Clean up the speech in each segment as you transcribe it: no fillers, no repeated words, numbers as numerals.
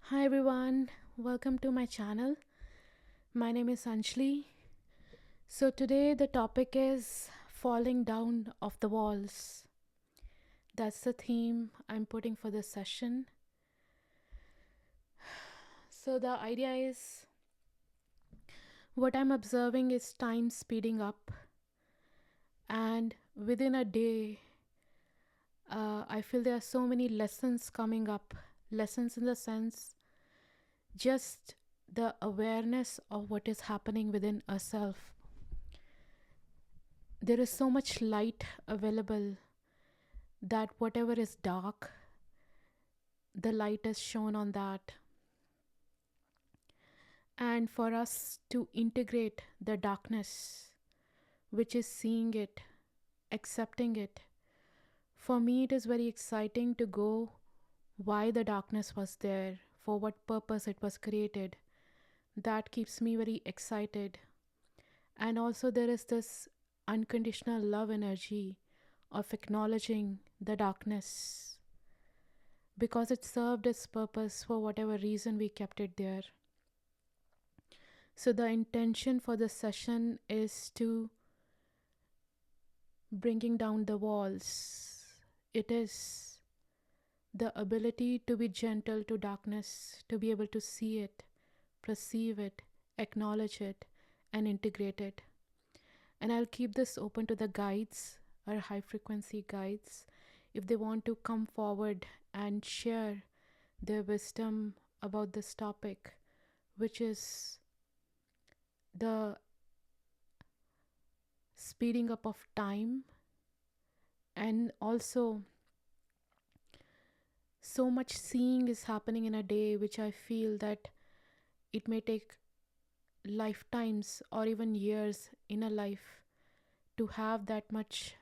Hi everyone, welcome to my channel. My name is Anjali. So today the topic is falling down off the walls. That's the theme I'm putting for this session. So the idea is what I'm observing is time speeding up, and within a day, I feel there are so many lessons coming up. Lessons in the sense just the awareness of what is happening within ourselves. There is so much light available that whatever is dark, the light is shown on that. And for us to integrate the darkness, which is seeing it, accepting it, for me, it is very exciting to go why the darkness was there, for what purpose it was created. That keeps me very excited. And also, there is this unconditional love energy of acknowledging the darkness because it served its purpose for whatever reason we kept it there. So, the intention for this session is to bringing down the walls. It is the ability to be gentle to darkness, to be able to see it, perceive it, acknowledge it, and integrate it. And I'll keep this open to the guides, our high frequency guides, if they want to come forward and share their wisdom about this topic, which is the speeding up of time, and also so much seeing is happening in a day, which I feel that it may take lifetimes or even years in a life to have that much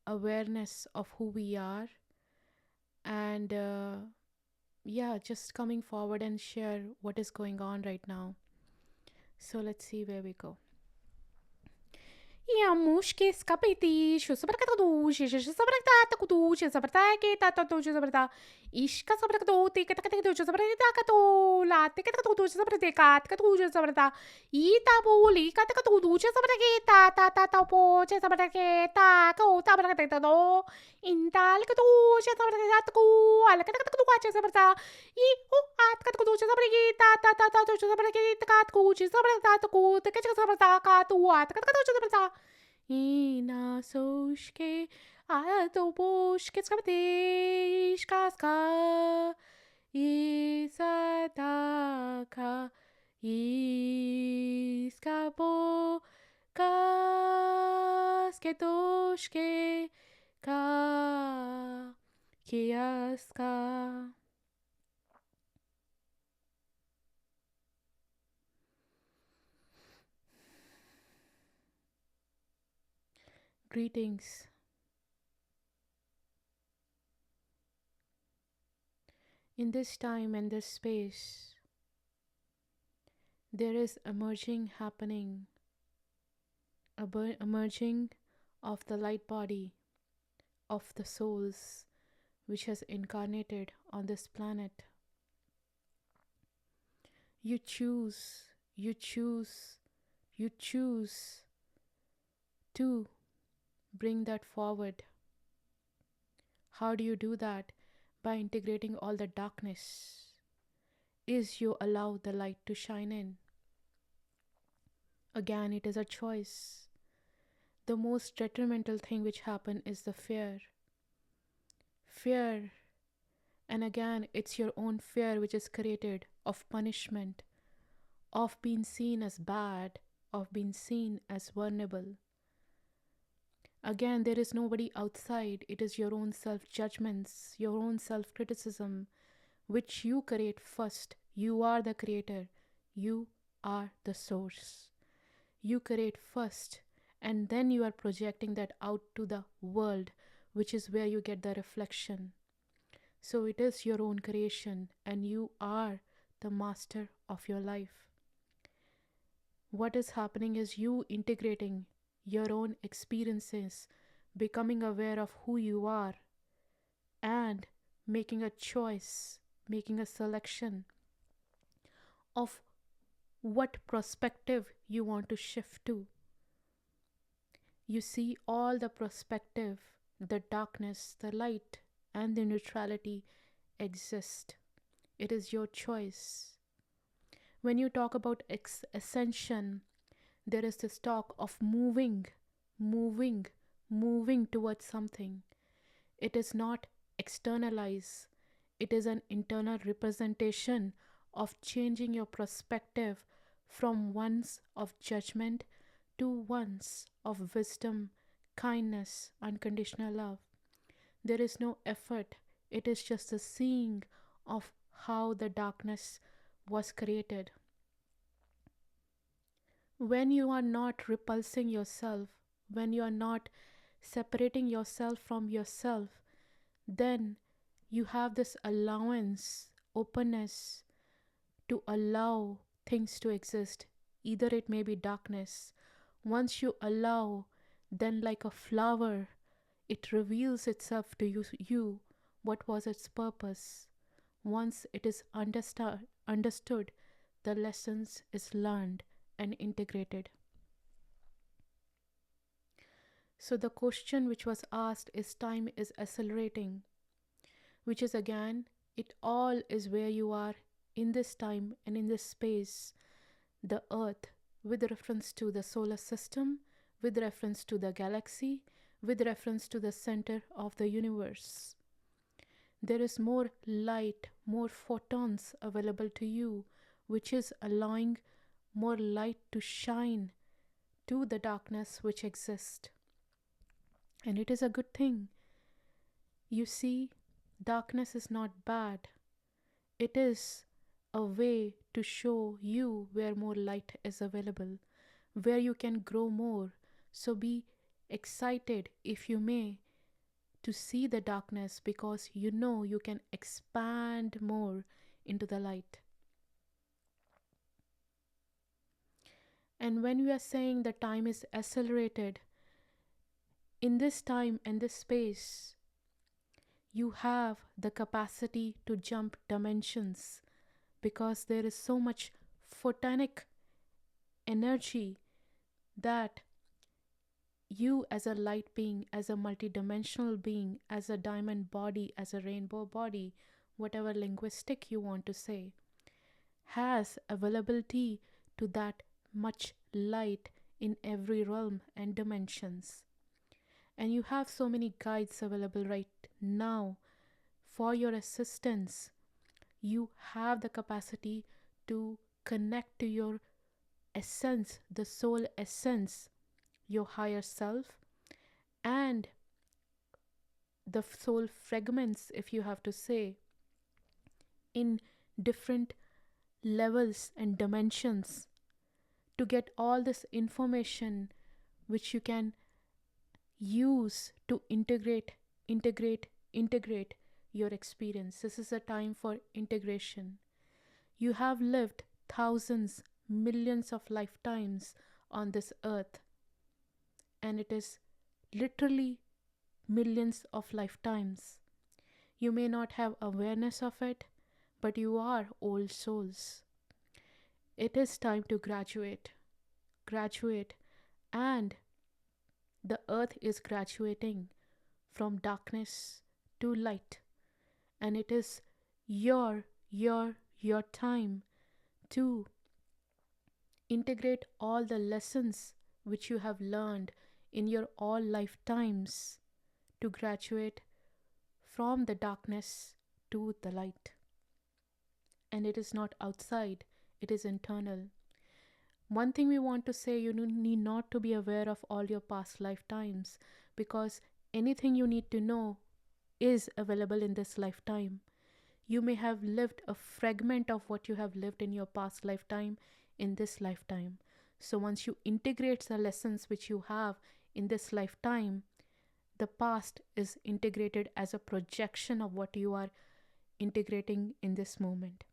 awareness of who we are. And yeah, just coming forward and share what is going on right now. So let's see where we go. Yamushki skapiti, shusabrakatushi, shabrakatakutushi, sabrataki, tatatushi, sabrata, ishka sabrakatuti, katakatushi, sabratakato, latikatushi, sabratekat, katushi, sabrata, itabuli, katakatushi, sabraketa, tatatapoche, sabraketa, kota, brakatato, intalkatushi, sabrakatako, alakatatuache, sabrata, ihu, atkatushi, sabraketa, tatatushi, sabraketa, katkushi, sabratako, takacha, sabrataka, atkatushi, sabrata. Ina soshke ato boshke skapte ishkaska isataka iskapo kasketoshke ka kiaska. Greetings. In this time and this space, there is emerging happening, emerging of the light body of the souls which has incarnated on this planet. You choose, you choose, you choose to bring that forward. How do you do that? By integrating all the darkness. Is you allow the light to shine in. Again, it is a choice. The most detrimental thing which happen is the fear. Fear. And again, it's your own fear which is created of punishment, of being seen as bad, of being seen as vulnerable. Again, there is nobody outside. It is your own self judgments, your own self criticism, which you create first. You are the creator, you are the source. You create first, and then you are projecting that out to the world, which is where you get the reflection. So it is your own creation, and you are the master of your life. What is happening is you integrating your own experiences, becoming aware of who you are, and making a choice, making a selection of what perspective you want to shift to. You see all the perspective, the darkness, the light, and the neutrality exist. It is your choice. When you talk about ascension, there is this talk of moving, moving towards something. It is not externalize, it is an internal representation of changing your perspective from ones of judgment to ones of wisdom, kindness, unconditional love. There is no effort, it is just the seeing of how the darkness was created. When you are not repulsing yourself, when you are not separating yourself from yourself, then you have this allowance, openness to allow things to exist. Either it may be darkness. Once you allow, then like a flower, it reveals itself to you what was its purpose. Once it is understood, the lessons is learned and integrated. So the question which was asked is time is accelerating, which is again, it all is where you are in this time and in this space, the earth, with reference to the solar system, with reference to the galaxy, with reference to the center of the universe. There is more light, more photons available to you, which is allowing more light to shine to the darkness which exists. And it is a good thing. You see, darkness is not bad. It is a way to show you where more light is available, where you can grow more. So be excited, if you may, to see the darkness, because you know you can expand more into the light. And when we are saying the time is accelerated, in this time and this space, you have the capacity to jump dimensions, because there is so much photonic energy that you, as a light being, as a multidimensional being, as a diamond body, as a rainbow body, whatever linguistic you want to say, has availability to that much light in every realm and dimensions. And you have so many guides available right now for your assistance. You have the capacity to connect to your essence, the soul essence, your higher self, and the soul fragments, if you have to say, in different levels and dimensions, to get all this information which you can use to integrate your experience. This is a time for integration. You have lived thousands, millions of lifetimes on this earth, and it is literally millions of lifetimes. You may not have awareness of it, but you are old souls. It is time to graduate, and the earth is graduating from darkness to light, and it is your time to integrate all the lessons which you have learned in your all lifetimes to graduate from the darkness to the light. And it is not outside, it is internal. One thing we want to say, you need not to be aware of all your past lifetimes, because anything you need to know is available in this lifetime. You may have lived a fragment of what you have lived in your past lifetime in this lifetime. So once you integrate the lessons which you have in this lifetime, the past is integrated as a projection of what you are integrating in this moment.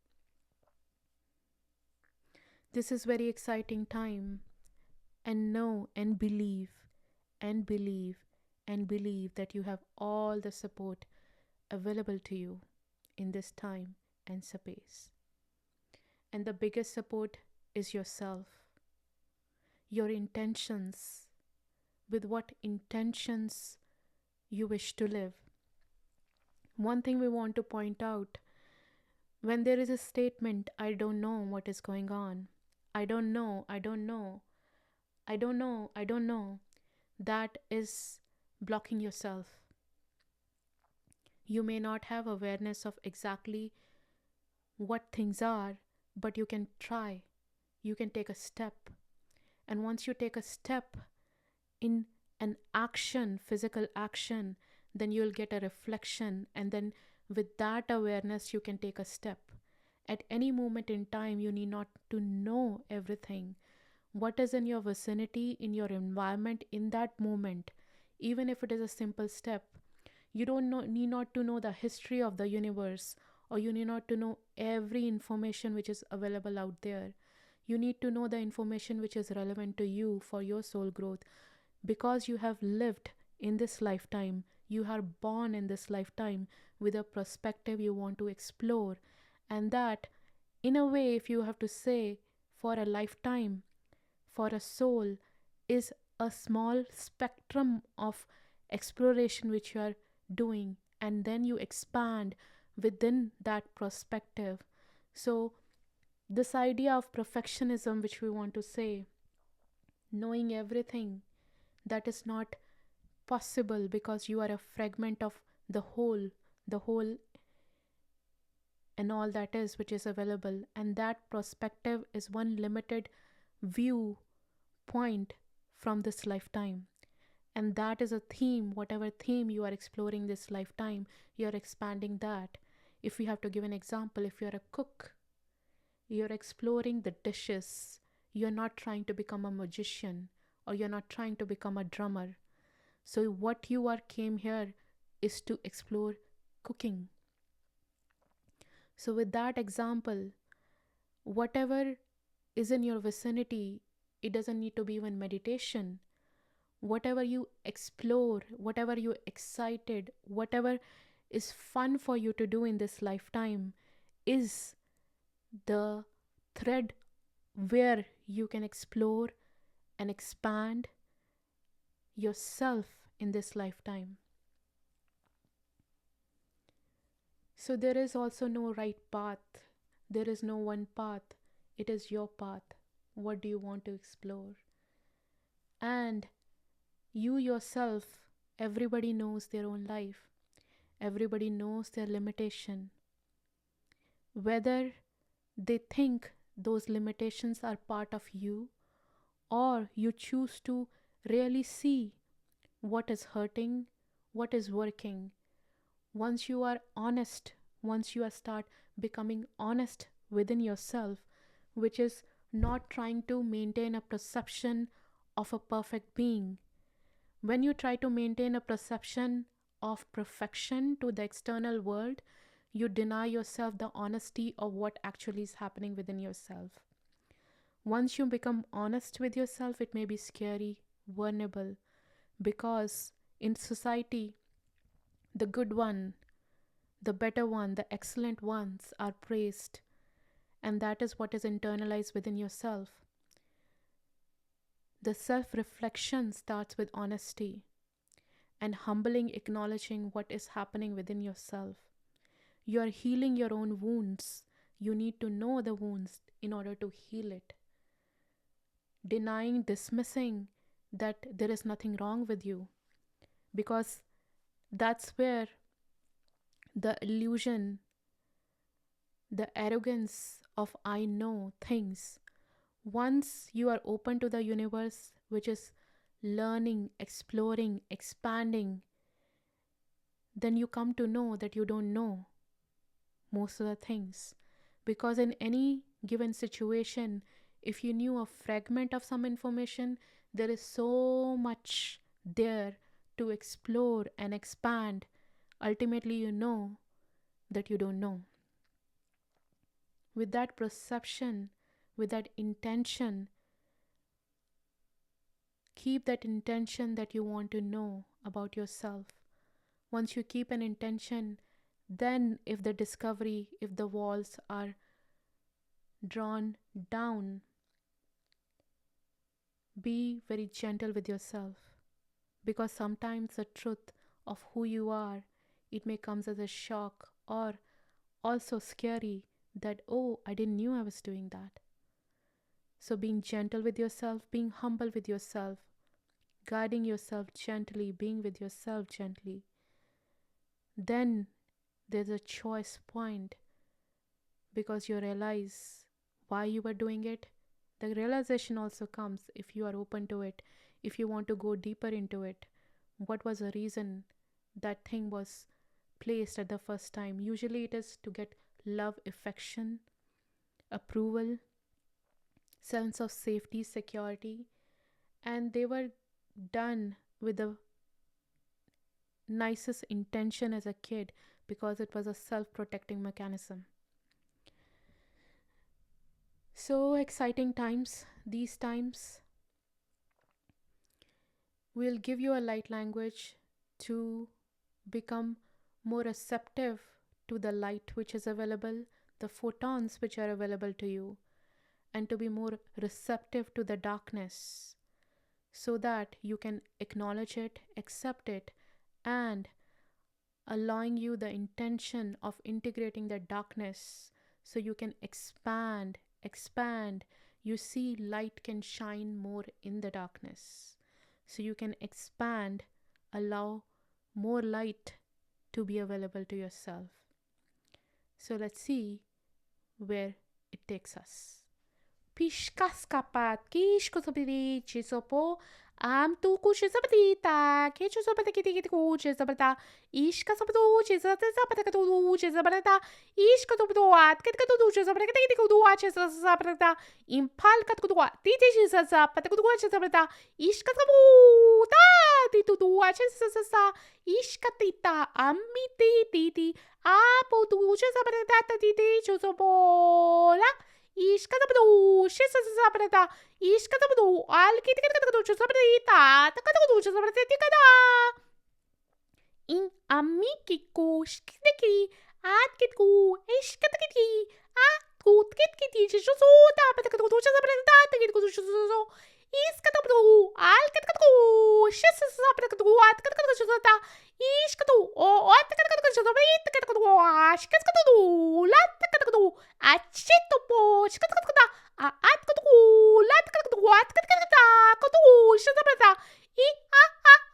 This is very exciting time, and know and believe and believe and believe that you have all the support available to you in this time and space. And the biggest support is yourself, your intentions, with what intentions you wish to live. One thing we want to point out, when there is a statement, I don't know what is going on, I don't know, I don't know, I don't know, I don't know, that is blocking yourself. You may not have awareness of exactly what things are, but you can try, you can take a step. And once you take a step in an action, physical action, then you'll get a reflection. And then with that awareness, you can take a step. At any moment in time, you need not to know everything. What is in your vicinity, in your environment, in that moment, even if it is a simple step, you don't need not to know the history of the universe, or you need not to know every information which is available out there. You need to know the information which is relevant to you for your soul growth, because you have lived in this lifetime, you are born in this lifetime with a perspective you want to explore. And that, in a way, if you have to say, for a lifetime, for a soul, is a small spectrum of exploration which you are doing, and then you expand within that perspective. So, this idea of perfectionism, which we want to say, knowing everything, that is not possible, because you are a fragment of the whole and all that is which is available. And that perspective is one limited view point from this lifetime. And that is a theme, whatever theme you are exploring this lifetime, you are expanding that. If we have to give an example, if you are a cook, you're exploring the dishes. You're not trying to become a magician, or you're not trying to become a drummer. So what you are came here is to explore cooking. So with that example, whatever is in your vicinity, it doesn't need to be even meditation. Whatever you explore, whatever you excited, whatever is fun for you to do in this lifetime is the thread where you can explore and expand yourself in this lifetime. So there is also no right path. There is no one path. It is your path. What do you want to explore? And you yourself, everybody knows their own life. Everybody knows their limitation. Whether they think those limitations are part of you, or you choose to really see what is hurting, what is working. Once you are honest, once you start becoming honest within yourself, which is not trying to maintain a perception of a perfect being. When you try to maintain a perception of perfection to the external world, you deny yourself the honesty of what actually is happening within yourself. Once you become honest with yourself, it may be scary, vulnerable, because in society, the good one, the better one, the excellent ones are praised, and that is what is internalized within yourself. The self-reflection starts with honesty and humbling, acknowledging what is happening within yourself. You are healing your own wounds. You need to know the wounds in order to heal it. Denying, dismissing that there is nothing wrong with you, because that's where the illusion, the arrogance of I know things. Once you are open to the universe, which is learning, exploring, expanding, then you come to know that you don't know most of the things. Because in any given situation, if you knew a fragment of some information, there is so much there to explore and expand. Ultimately, you know that you don't know. With that perception, with that intention, keep that intention that you want to know about yourself. Once you keep an intention, Then, if the discovery, if the walls are drawn down, be very gentle with yourself, because sometimes the truth of who you are, it may comes as a shock or also scary that, oh, I didn't knew I was doing that. So being gentle with yourself, being humble with yourself, guiding yourself gently, being with yourself gently, then there's a choice point, because you realize why you were doing it. The realization also comes if you are open to it, if you want to go deeper into it. What was the reason that thing was placed at the first time? Usually it is to get love, affection, approval, sense of safety, security, and they were done with the nicest intention as a kid, because it was a self protecting mechanism. So exciting times, these times. We'll give you a light language to become more receptive to the light which is available, the photons which are available to you, and to be more receptive to the darkness, so that you can acknowledge it, accept it, and allowing you the intention of integrating the darkness, so you can expand. You see light can shine more in the darkness, so you can expand, allow more light to be available to yourself. So let's see where it takes us. Pishkaskapat, kishkosopiri, chisopo, am tu kuchisapatita, kichosopatiki kuchisapata, ishkasapato, chisapatatu, chisapata, ishkatuat, katkatu, chisapataki, chisapata, impal katkua, titi chisapatatu, chisapata, ishkasaputa, titutua, chisasa, ishkatita, amiti, titi, apo tu, chisapatata, titi, chisopola. Ishkatabu, Shisapata, Ishkatabu, Alkitakatu, Sabrita, Takatu, Sabratikada. In Amikiko, Skitiki, Atkitku, Ishkatiki, Atkut, Kitkiti, Shusuta, Patakatu, Sabrata, Takatu, Iskatabu, Alkatku, Shisapatu, Atkatu, Shusata, Ishkatu, or Atkatu, Shikatu, Latakatu, Achitopo, Shikata, Atkatu, Latakatu, Atkatu, Shisapata,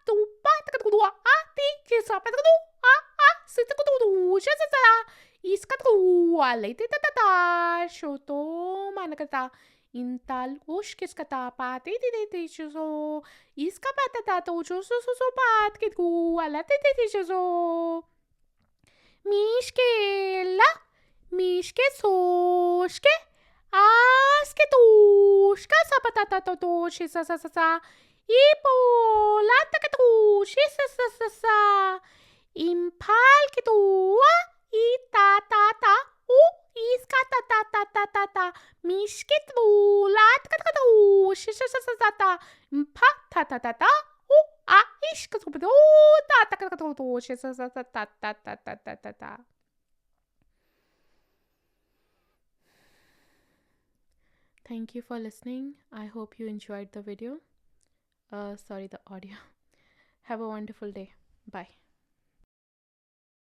tu Patakatu, Ati, Chisapatu, Sitatu, Shisata, Iskatu, Aletata, Shoto, Manakata. Intal ushkiskata pat so iskapatata to so pat kitku alatete so mishkela mishke soshke aske tushka sapatata to shisa sa ipo latakatu shisa sa impal kitua itatata u iska ta mishkit bu lat katkatu shishasata mpa ta u a ishkatu ta katkatu shishasata ta. Thank you for listening. I hope you enjoyed the video. The audio. Have a wonderful day. Bye.